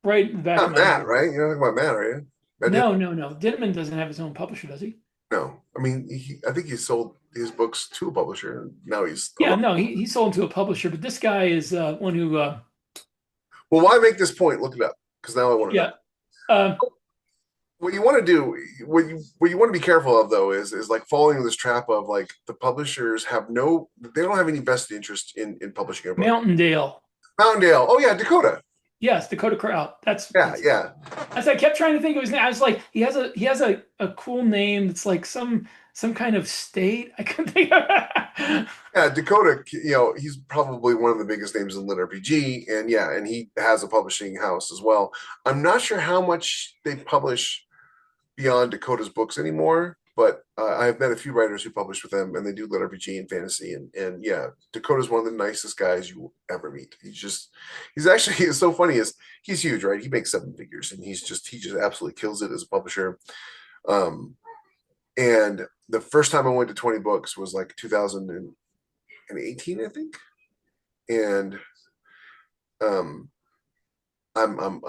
right in the back of my Matt, head. right? You're not talking about Matt, are you? No. Dinman doesn't have his own publisher, does he? No. I mean, I think he sold his books to a publisher, and now he's. He sold to a publisher, but this guy is one who. Well, why make this point? Look it up, because now I want to know. What you want to do, what you want to be careful of, though, is like falling this trap of like the publishers they don't have any vested interest in publishing a book. Mountaindale. Oh yeah, Dakota. Yes, Dakota Kraut. That's yeah. As I kept trying to think of his name, I was like, he has a cool name that's like some kind of state. I couldn't think of it. Yeah, Dakota. He's probably one of the biggest names in lit RPG, and he has a publishing house as well. I'm not sure how much they publish beyond Dakota's books anymore, but I've met a few writers who publish with them, and they do lit RPG and fantasy, and Dakota's one of the nicest guys you will ever meet. It's so funny, is he's huge, right? He makes 7 figures, and he just absolutely kills it as a publisher. And the first time I went to 20 books was like 2018, I think, and I'm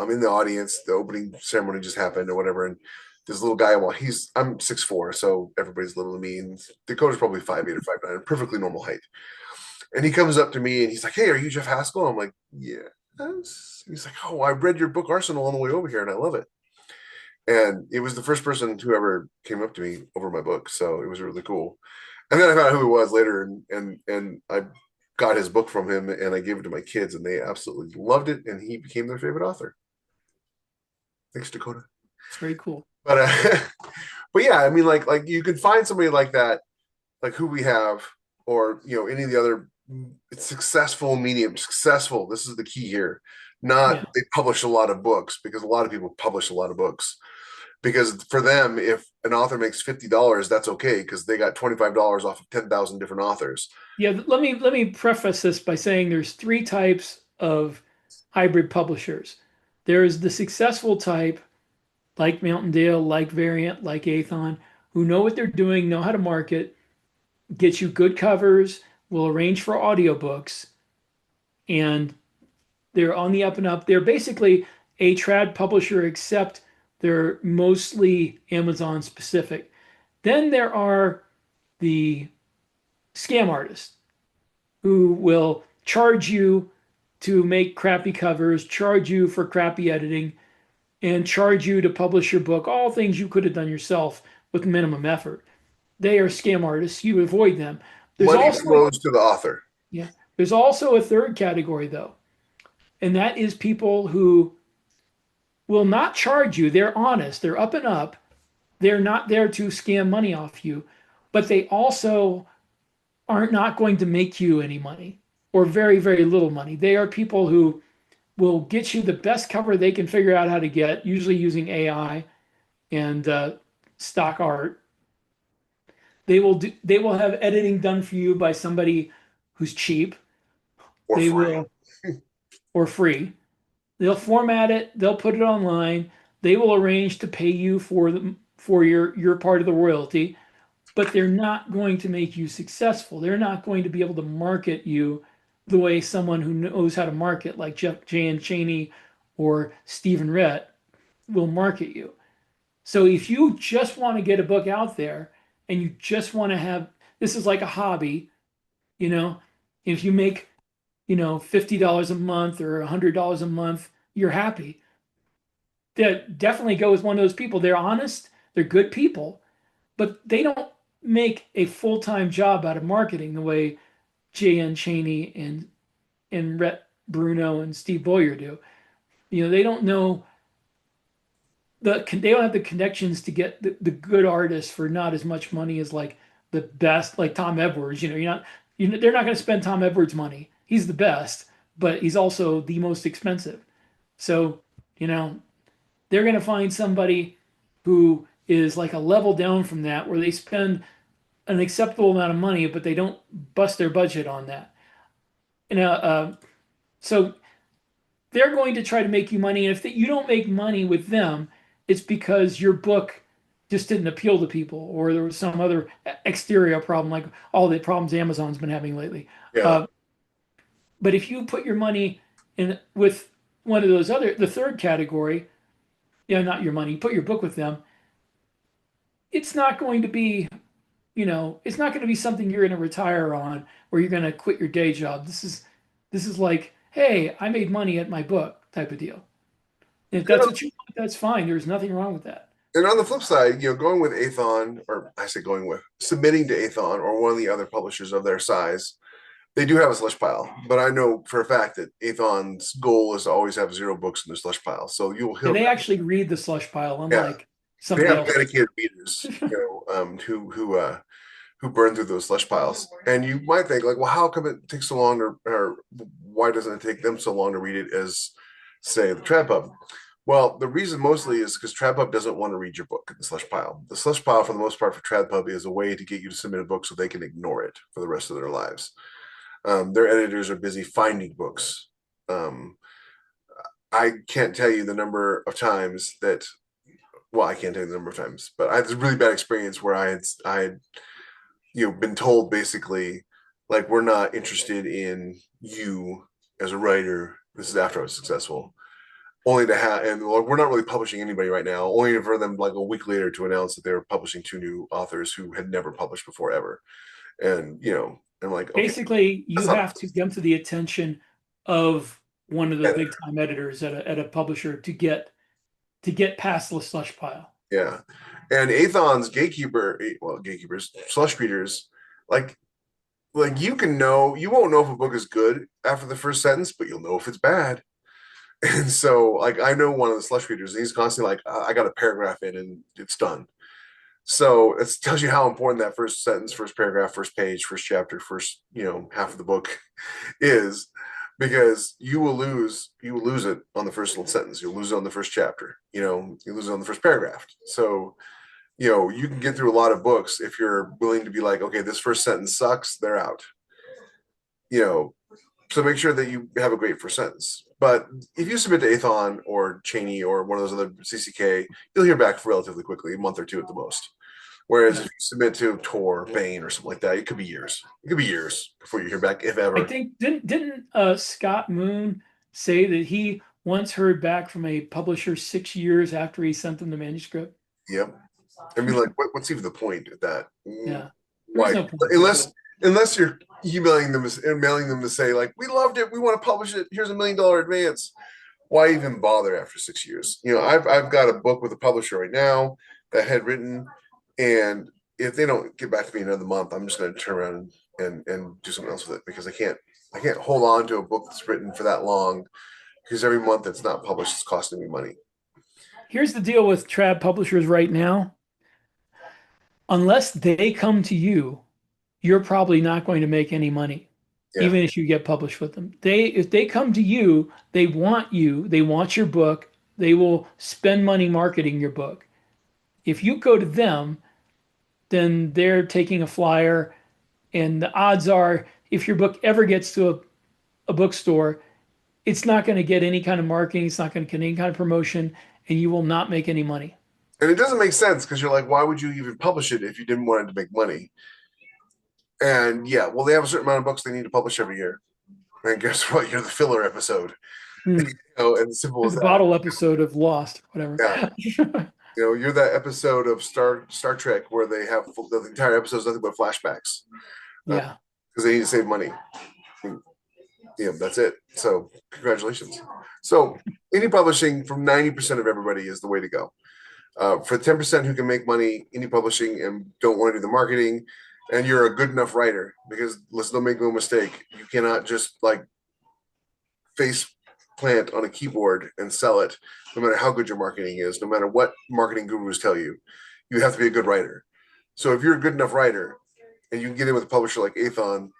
in the audience. The opening ceremony just happened or whatever, and this little guy, I'm 6'4", so everybody's little to me, and Dakota's probably 5'8" or 5'9", perfectly normal height. And he comes up to me and he's like, "Hey, are you Jeff Haskell?" I'm like, "Yeah." He's like, "Oh, I read your book Arsenal on the way over here and I love it." And it was the first person who ever came up to me over my book, so it was really cool. And then I found out who he was later, and I got his book from him, and I gave it to my kids, and they absolutely loved it, and he became their favorite author. Thanks, Dakota. It's very cool. But but yeah, I mean, like you could find somebody like that, like who we have, or any of the other successful medium. Successful. This is the key here. Not they publish a lot of books, because a lot of people publish a lot of books. Because for them, if an author makes $50, that's okay, because they got $25 off of 10,000 different authors. Yeah, let me preface this by saying there's three types of hybrid publishers. There's the successful type, like Mountain Dale, like Variant, like Athon, who know what they're doing, know how to market, get you good covers, will arrange for audiobooks, and they're on the up and up. They're basically a trad publisher, except they're mostly Amazon specific. Then there are the scam artists who will charge you to make crappy covers, charge you for crappy editing, and charge you to publish your book, all things you could have done yourself with minimum effort. They are scam artists. You avoid them. There's Money also flows to the author. yeah, there's also a third category though, and that is people who will not charge you. They're honest. They're up and up. They're not there to scam money off you, but they also are not going to make you any money or very, very little money. They are people who will get you the best cover they can figure out how to get, usually using AI and stock art. They will have editing done for you by somebody who's cheap. Or They free. will or free. They'll format it, they'll put it online, they will arrange to pay you for your part of the royalty, but they're not going to make you successful. They're not going to be able to market you the way someone who knows how to market, like Jan Chaney or Stephen Rett, will market you. So if you just want to get a book out there and you just want to have this is like a hobby, you know, if you make, $50 a month or $100 a month, you're happy. Definitely go with one of those people. They're honest, they're good people, but they don't make a full-time job out of marketing the way J.N. Chaney and Rhett Bruno and Steve Boyer do. They don't know they don't have the connections to get the good artists for not as much money as like the best, like Tom Edwards. They're not going to spend Tom Edwards money. He's the best, but he's also the most expensive. So, they're going to find somebody who is like a level down from that, where they spend an acceptable amount of money, but they don't bust their budget on that. So they're going to try to make you money. And if you don't make money with them, it's because your book just didn't appeal to people, or there was some other exterior problem, like all the problems Amazon's been having lately. Yeah. But if you put your money in with one of the third category, not your money, you put your book with them, it's not going to be, it's not going to be something you're going to retire on, or you're going to quit your day job. This is like, hey, I made money at my book type of deal. If that's what you want, that's fine. There's nothing wrong with that. And on the flip side, going with Athon, or I say going with submitting to Athon or one of the other publishers of their size, they do have a slush pile. But I know for a fact that Athon's goal is to always have 0 books in the slush pile. So They actually read the slush pile, unlike they somebody have else. dedicated readers, who burn through those slush piles. And you might think, like, well, how come it takes so long, or why doesn't it take them so long to read it as, say, the Trad Pub? Well, the reason mostly is because TradPub doesn't want to read your book in the slush pile. The slush pile, for the most part, for TradPub is a way to get you to submit a book so they can ignore it for the rest of their lives. Their editors are busy finding books. I can't tell you the number of times that, well, I can't tell you the number of times, but I had this really bad experience where I had been told basically, like, we're not interested in you as a writer. This is after I was successful. Only to have, and we're not really publishing anybody right now, only for them like a week later to announce that they were publishing 2 new authors who had never published before ever. And, I'm like, okay, Basically, you that's not have to come to the attention of one of the big better. time editors at a publisher to get past the slush pile. Yeah. And Athon's gatekeepers, slush readers, like you can know you won't know if a book is good after the first sentence, but you'll know if it's bad. And so, like, I know one of the slush readers, and he's constantly like, I got a paragraph in and it's done. So it tells you how important that first sentence, first paragraph, first page, first chapter, first, half of the book is, because you will lose it on the first little sentence. You'll lose it on the first chapter, you lose it on the first paragraph. So, you can get through a lot of books if you're willing to be like, okay, this first sentence sucks, they're out. So make sure that you have a great first sentence. But if you submit to Athon or Cheney or one of those other CCK, you'll hear back relatively quickly, a month or two at the most. Whereas if you submit to Tor, Bain, or something like that, it could be years. It could be years before you hear back, if I ever. think didn't Scott Moon say that he once heard back from a publisher 6 years after he sent them the manuscript? Yep. I mean, like, what's even the point of that? Yeah, Why? there's no point. Unless you're emailing them and mailing them to say, like, we loved it, we want to publish it, here's $1 million advance. Why even bother after 6 years? I've got a book with a publisher right now that I had written, and if they don't get back to me another month, I'm just going to turn around and do something else with it, because I can't hold on to a book that's written for that long, because every month it's not published, it's costing me money. Here's the deal with trad publishers right now. Unless they come to you, you're probably not going to make any money, Yeah. even if you get published with them. If they come to you, they want your book, they will spend money marketing your book. If you go to them, then they're taking a flyer, and the odds are, if your book ever gets to a bookstore, it's not going to get any kind of marketing, it's not going to get any kind of promotion, and you will not make any money. And it doesn't make sense, because you're like, why would you even publish it if you didn't want it to make money? And yeah, well, they have a certain amount of books they need to publish every year. And guess what? You're the filler episode. And simple as The that. bottle episode of Lost, whatever. Yeah. You're that episode of Star Trek where they have the entire episode is nothing but flashbacks. Yeah. Because they need to save money. That's it. So congratulations. So indie publishing from 90% of everybody is the way to go. For 10% who can make money, indie publishing, and don't want to do the marketing, and you're a good enough writer, because let's not make no mistake, you cannot just like face plant on a keyboard and sell it, no matter how good your marketing is, no matter what marketing gurus tell you. You have to be a good writer. So if you're a good enough writer and you can get in with a publisher like Athon,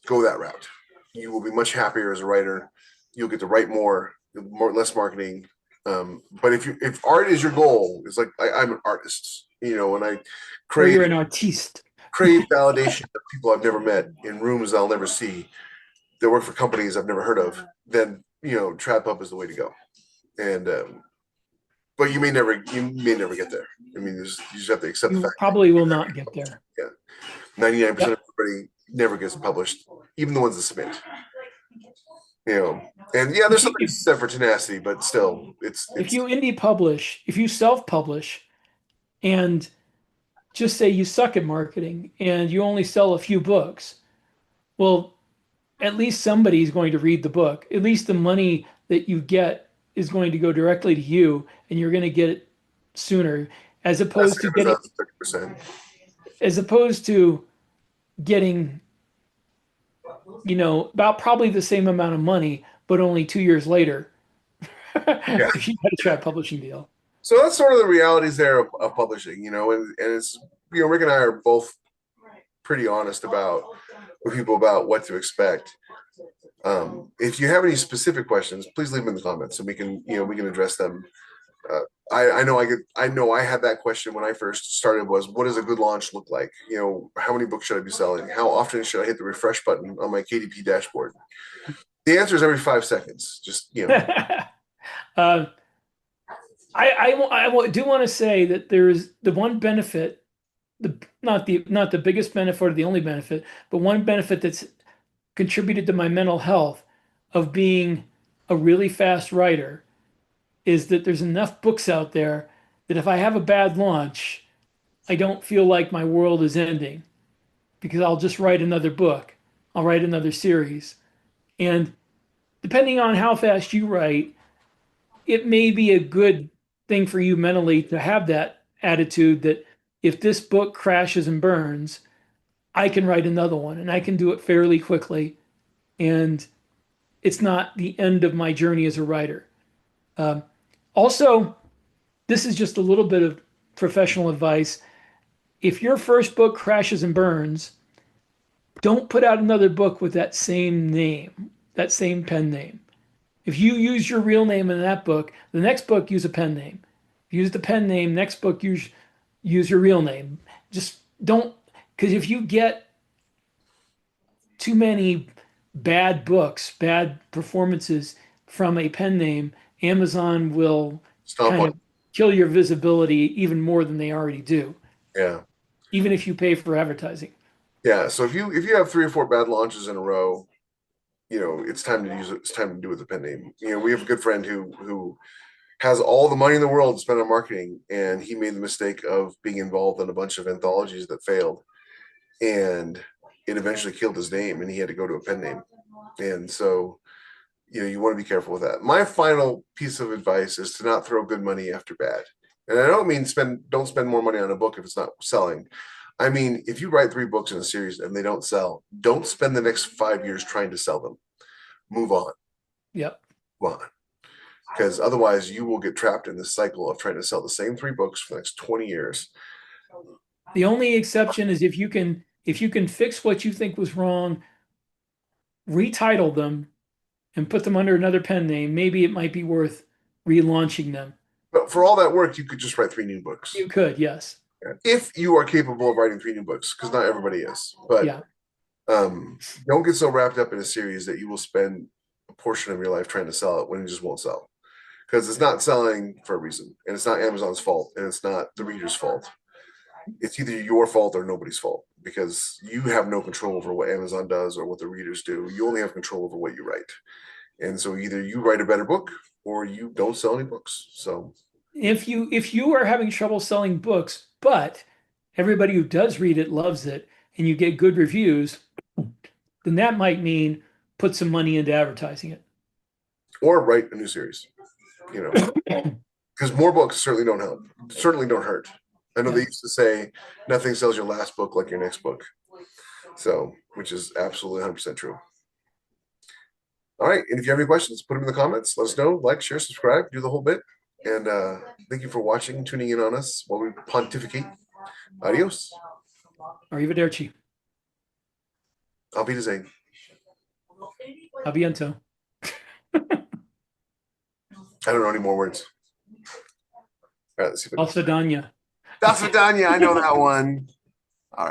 go that route. You will be much happier as a writer. You'll get to write less marketing. But if art is your goal, it's like I'm an artist, and I crave, you're an artiste. crave validation of people I've never met in rooms I'll never see, that work for companies I've never heard of, then Trad Pub is the way to go. And but you may never get there. I mean, you just have to accept the fact. Probably will not get there. Yeah, 99% of everybody never gets published, even the ones that submit. And yeah, there's something said for tenacity, but still, it's if you indie publish, if you self-publish, and just say you suck at marketing and you only sell a few books, well, at least somebody's going to read the book. At least the money that you get is going to go directly to you, and you're going to get it sooner, as opposed to getting 30%. As opposed to getting, about probably the same amount of money, but only 2 years later. Yeah. If you had a trad publishing deal. So that's sort of the realities there of publishing, and it's, Rick and I are both pretty honest with people about what to expect. If you have any specific questions, please leave them in the comments so we can address them. I know I had that question when I first started, was what does a good launch look like? How many books should I be selling? How often should I hit the refresh button on my KDP dashboard? The answer is every 5 seconds. Just, I do want to say that there's the one benefit, not the biggest benefit or the only benefit, but one benefit that's contributed to my mental health of being a really fast writer is that there's enough books out there that if I have a bad launch, I don't feel like my world is ending, because I'll just write another book. I'll write another series. And depending on how fast you write, it may be a good thing for you mentally to have that attitude that if this book crashes and burns, I can write another one and I can do it fairly quickly. And it's not the end of my journey as a writer. Um, Also, this is just a little bit of professional advice. If your first book crashes and burns, don't put out another book with that same name, that same pen name. If you use your real name in that book, the next book use a pen name. Use the pen name, next book use your real name. Just don't, because if you get too many bad books, bad performances from a pen name, Amazon will Stomp kind on. of kill your visibility even more than they already do, Yeah. even if you pay for advertising. Yeah. So if you have 3 or 4 bad launches in a row, it's time to use it. It's time to do it with a pen name. We have a good friend who has all the money in the world to spend on marketing, and he made the mistake of being involved in a bunch of anthologies that failed, and it eventually killed his name, and he had to go to a pen name. And so, you want to be careful with that. My final piece of advice is to not throw good money after bad. And I don't mean don't spend more money on a book if it's not selling. I mean, if you write 3 books in a series and they don't sell, don't spend the next 5 years trying to sell them. Move on. Yep. Move on. Because otherwise you will get trapped in this cycle of trying to sell the same 3 books for the next 20 years. The only exception is if you can fix what you think was wrong, retitle them and put them under another pen name, maybe it might be worth relaunching them. But for all that work, you could just write 3 new books. You could, yes. If you are capable of writing 3 new books, because not everybody is. But Yeah. don't get so wrapped up in a series that you will spend a portion of your life trying to sell it when it just won't sell. Because it's not selling for a reason, and it's not Amazon's fault, and it's not the reader's fault. It's either your fault or nobody's fault, because you have no control over what Amazon does or what the readers do. You only have control over what you write. And so either you write a better book or you don't sell any books. So If you are having trouble selling books, but everybody who does read it loves it and you get good reviews, then that might mean put some money into advertising it. or write a new series, because more books certainly don't help, certainly don't hurt. I know they used to say nothing sells your last book like your next book. So, which is absolutely 100% true. All right. And if you have any questions, put them in the comments. Let us know. Like, share, subscribe, do the whole bit. And thank you for watching, tuning in on us while we pontificate. Adios. Arrivederci. I'll be the same. A bientôt. I don't know any more words. All right, let's see if Alfadanya. That's Vidania. I know that one.